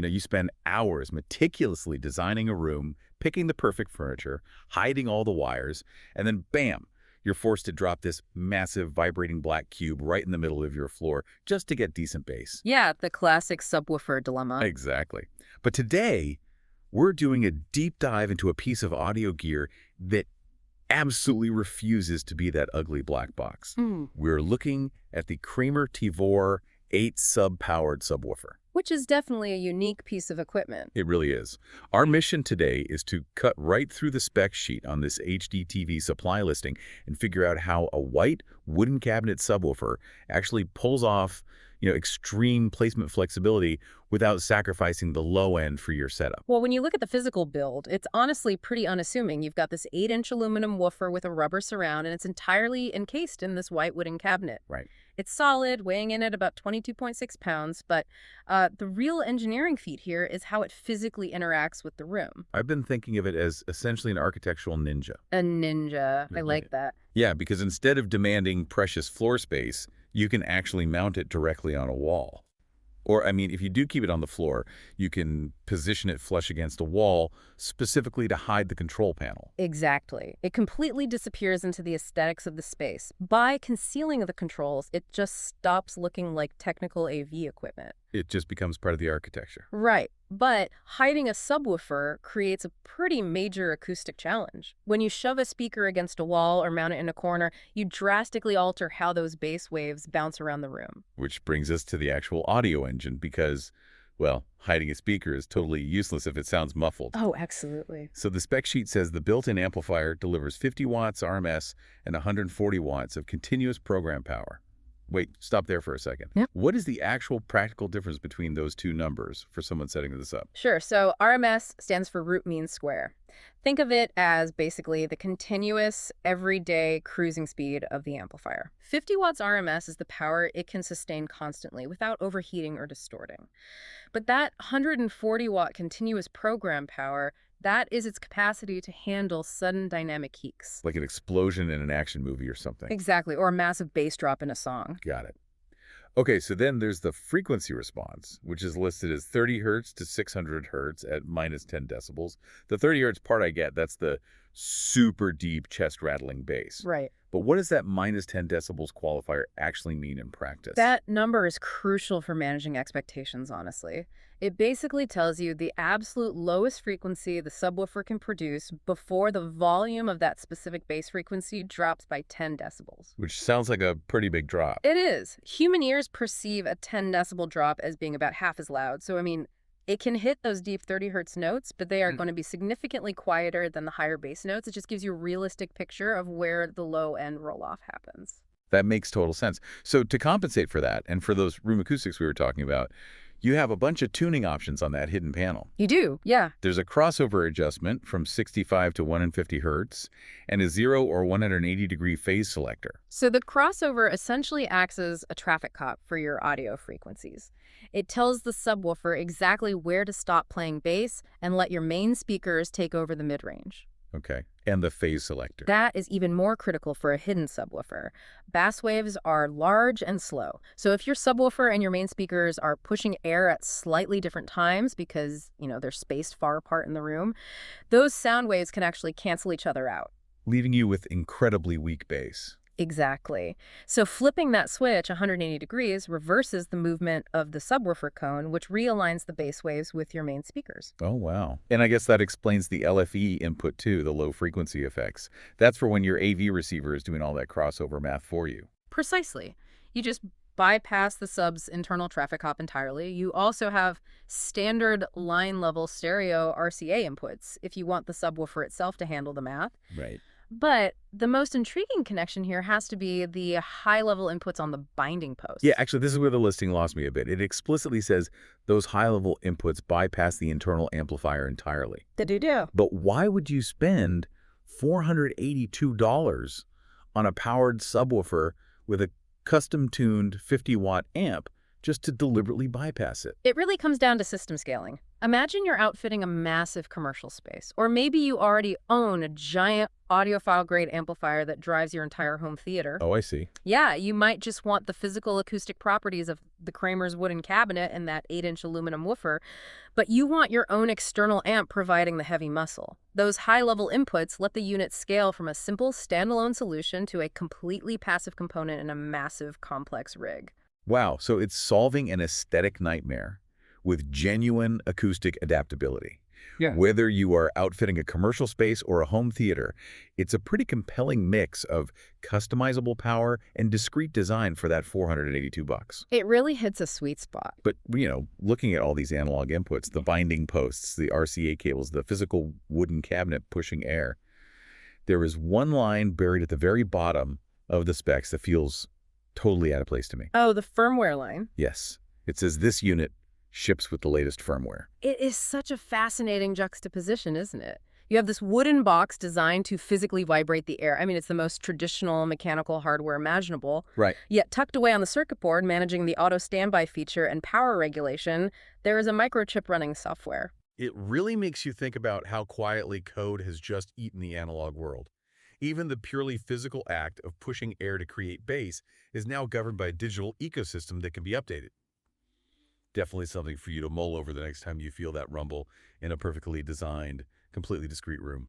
You spend hours meticulously designing a room, picking the perfect furniture, hiding all the wires, and then bam, you're forced to drop this massive vibrating black cube right in the middle of your floor just to get decent bass. Yeah, the classic subwoofer dilemma. Exactly. But today, we're doing a deep dive into a piece of audio gear that absolutely refuses to be that ugly black box. We're looking at the Kramer Tavor 8-sub powered subwoofer. Which is definitely a unique piece of equipment. It really is. Our mission today is to cut right through the spec sheet on this HDTV Supply listing and figure out how a white wooden cabinet subwoofer actually pulls off, extreme placement flexibility without sacrificing the low end for your setup. Well, when you look at the physical build, it's honestly pretty unassuming. You've got this 8-inch aluminum woofer with a rubber surround, and it's entirely encased in this white wooden cabinet. Right. It's solid, weighing in at about 22.6 pounds, but the real engineering feat here is how it physically interacts with the room. I've been thinking of it as essentially an architectural ninja. A ninja. I like that. Yeah, because instead of demanding precious floor space, you can actually mount it directly on a wall. Or, if you do keep it on the floor, you can position it flush against a wall specifically to hide the control panel. Exactly. It completely disappears into the aesthetics of the space. By concealing the controls, it just stops looking like technical AV equipment. It just becomes part of the architecture. Right. But hiding a subwoofer creates a pretty major acoustic challenge. When you shove a speaker against a wall or mount it in a corner, you drastically alter how those bass waves bounce around the room. Which brings us to the actual audio engine because, well, hiding a speaker is totally useless if it sounds muffled. Oh, absolutely. So the spec sheet says the built-in amplifier delivers 50 watts RMS and 140 watts of continuous program power. Wait, stop there for a second. Yep. What is the actual practical difference between those two numbers for someone setting this up? Sure. So RMS stands for root mean square. Think of it as basically the continuous, everyday cruising speed of the amplifier. 50 watts RMS is the power it can sustain constantly without overheating or distorting. But that 140 watt continuous program power, that is its capacity to handle sudden dynamic peaks. Like an explosion in an action movie or something. Exactly, or a massive bass drop in a song. Got it. Okay, so then there's the frequency response, which is listed as 30 hertz to 600 hertz at minus 10 decibels. The 30 hertz part I get, that's the super deep chest rattling bass. Right. But what does that minus 10 decibels qualifier actually mean in practice? That number is crucial for managing expectations, honestly. It basically tells you the absolute lowest frequency the subwoofer can produce before the volume of that specific bass frequency drops by 10 decibels. Which sounds like a pretty big drop. It is. Human ears perceive a 10 decibel drop as being about half as loud. So, it can hit those deep 30 hertz notes, but they are going to be significantly quieter than the higher bass notes. It just gives you a realistic picture of where the low end roll-off happens. That makes total sense. So to compensate for that, and for those room acoustics we were talking about, you have a bunch of tuning options on that hidden panel. You do, yeah. There's a crossover adjustment from 65 to 150 hertz, and a 0 or 180-degree phase selector. So the crossover essentially acts as a traffic cop for your audio frequencies. It tells the subwoofer exactly where to stop playing bass and let your main speakers take over the mid-range. Okay, and the phase selector. That is even more critical for a hidden subwoofer. Bass waves are large and slow. So if your subwoofer and your main speakers are pushing air at slightly different times because, they're spaced far apart in the room, those sound waves can actually cancel each other out. Leaving you with incredibly weak bass. Exactly. So flipping that switch 180 degrees reverses the movement of the subwoofer cone, which realigns the bass waves with your main speakers. Oh, wow. And I guess that explains the LFE input too, the low frequency effects. That's for when your AV receiver is doing all that crossover math for you. Precisely. You just bypass the sub's internal traffic cop entirely. You also have standard line-level stereo RCA inputs if you want the subwoofer itself to handle the math. Right. But the most intriguing connection here has to be the high-level inputs on the binding post. Yeah, actually, this is where the listing lost me a bit. It explicitly says those high-level inputs bypass the internal amplifier entirely. They do. But why would you spend $482 on a powered subwoofer with a custom-tuned 50-watt amp just to deliberately bypass it. It really comes down to system scaling. Imagine you're outfitting a massive commercial space, or maybe you already own a giant audiophile-grade amplifier that drives your entire home theater. Oh, I see. Yeah, you might just want the physical acoustic properties of the Kramer's wooden cabinet and that 8-inch aluminum woofer, but you want your own external amp providing the heavy muscle. Those high-level inputs let the unit scale from a simple standalone solution to a completely passive component in a massive, complex rig. Wow, so it's solving an aesthetic nightmare with genuine acoustic adaptability. Yeah. Whether you are outfitting a commercial space or a home theater, it's a pretty compelling mix of customizable power and discrete design for that $482. It really hits a sweet spot. But, looking at all these analog inputs, the binding posts, the RCA cables, the physical wooden cabinet pushing air, there is one line buried at the very bottom of the specs that feels totally out of place to me. Oh, the firmware line. Yes. It says this unit ships with the latest firmware. It is such a fascinating juxtaposition, isn't it? You have this wooden box designed to physically vibrate the air. I mean, it's the most traditional mechanical hardware imaginable. Right. Yet tucked away on the circuit board, managing the auto standby feature and power regulation, there is a microchip running software. It really makes you think about how quietly code has just eaten the analog world. Even the purely physical act of pushing air to create bass is now governed by a digital ecosystem that can be updated. Definitely something for you to mull over the next time you feel that rumble in a perfectly designed, completely discrete room.